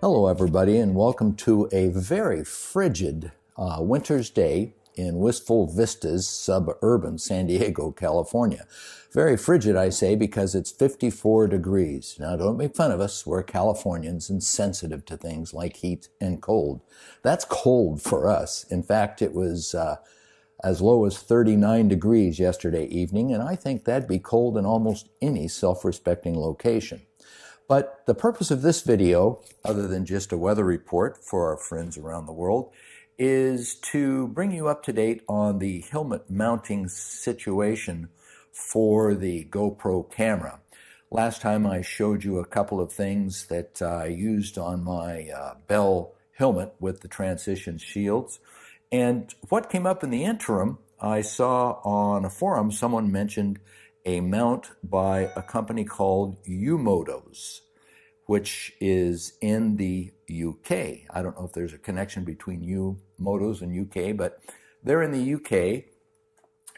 Hello everybody, and welcome to a very frigid winter's day in Wistful Vistas, suburban San Diego, California. Very frigid, I say, because it's 54 degrees. Now, don't make fun of us. We're Californians and sensitive to things like heat and cold. That's cold for us. In fact, it was as low as 39 degrees yesterday evening, and I think that'd be cold in almost any self-respecting location. But the purpose of this video, other than just a weather report for our friends around the world, is to bring you up to date on the helmet mounting situation for the GoPro camera. Last time I showed you a couple of things that I used on my Bell helmet with the transition shields. And what came up in the interim, I saw on a forum someone mentioned a mount by a company called UMOTOS, which is in the UK. I don't know if there's a connection between UMOTOS and UK, but they're in the UK,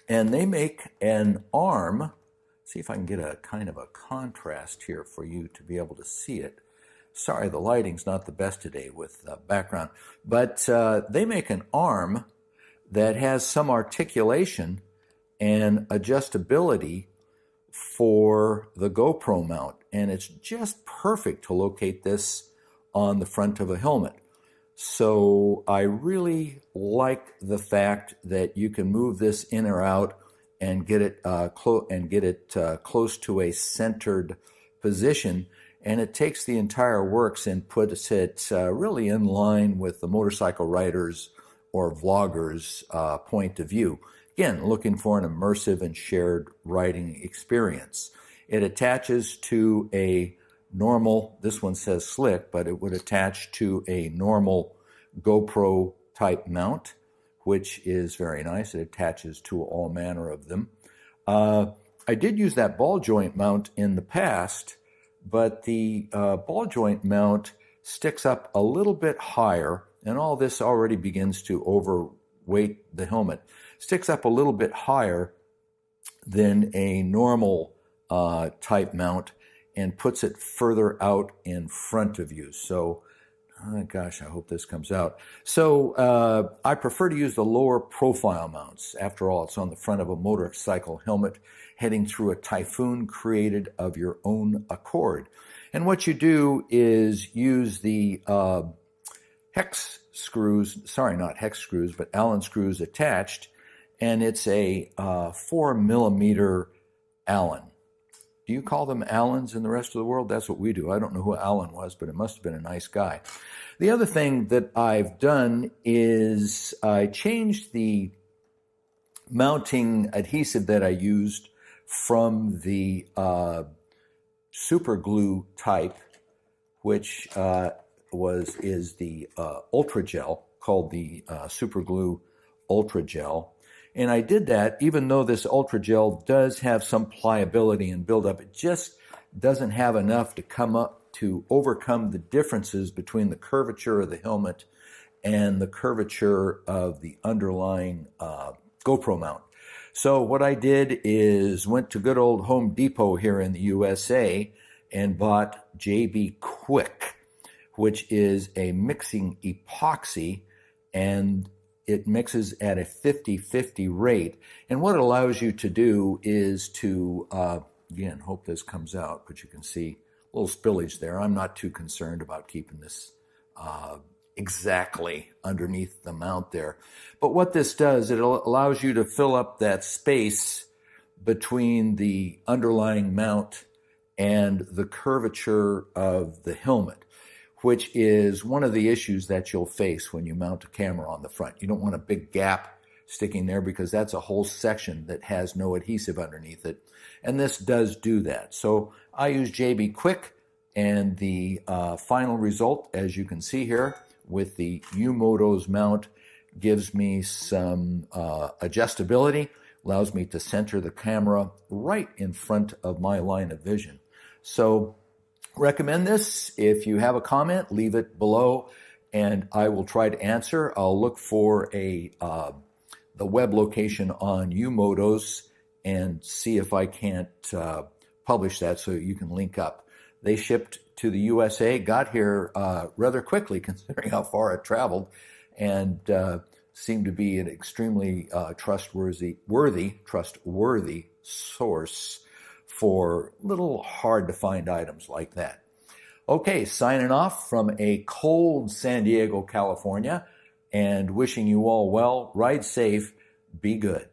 and they make an arm. See if I can get a kind of a contrast here for you to be able to see it. Sorry, the lighting's not the best today with the background, but they make an arm that has some articulation and adjustability for the GoPro mount, and it's just perfect to locate this on the front of a helmet. So I really like the fact that you can move this in or out and get it close to a centered position, and it takes the entire works and puts it really in line with the motorcycle riders or vloggers' point of view. Again, looking for an immersive and shared riding experience. It attaches to a normal, this one says slick, but it would attach to a normal GoPro type mount, which is very nice. It attaches to all manner of them. I did use that ball joint mount in the past, but the ball joint mount sticks up a little bit higher, and all this already begins to overweight the helmet. Sticks up a little bit higher than a normal type mount and puts it further out in front of you. So, oh gosh, I hope this comes out. So I prefer to use the lower profile mounts. After all, it's on the front of a motorcycle helmet heading through a typhoon created of your own accord. And what you do is use the hex screws, sorry, not hex screws, but Allen screws attached, and it's a 4mm Allen. Do you call them Allens in the rest of the world? That's what we do. I don't know who Allen was, but it must have been a nice guy. The other thing that I've done is I changed the mounting adhesive that I used from the super glue type, which is the Ultra Gel, called the Super Glue Ultra Gel. And I did that even though this Ultra Gel does have some pliability and buildup. It just doesn't have enough to overcome the differences between the curvature of the helmet and the curvature of the underlying GoPro mount. So what I did is went to good old Home Depot here in the USA and bought JB Quick, which is a mixing epoxy, and it mixes at a 50-50 rate. And what it allows you to do is to, again, hope this comes out, but you can see a little spillage there. I'm not too concerned about keeping this exactly underneath the mount there. But what this does, it allows you to fill up that space between the underlying mount and the curvature of the helmet, which is one of the issues that you'll face when you mount a camera on the front. You don't want a big gap sticking there because that's a whole section that has no adhesive underneath it. And this does do that. So I use JB Quick, and the final result, as you can see here, with the UMOTOS mount, gives me some adjustability, allows me to center the camera right in front of my line of vision. So recommend this. If you have a comment, leave it below and I will try to answer. I'll look for the web location on UMOTOS and see if I can't publish that so you can link up. They shipped to the USA, got here rather quickly considering how far it traveled, and seemed to be an extremely trustworthy source for little hard to find items like that. Okay, signing off from a cold San Diego, California, and wishing you all well. Ride safe, be good.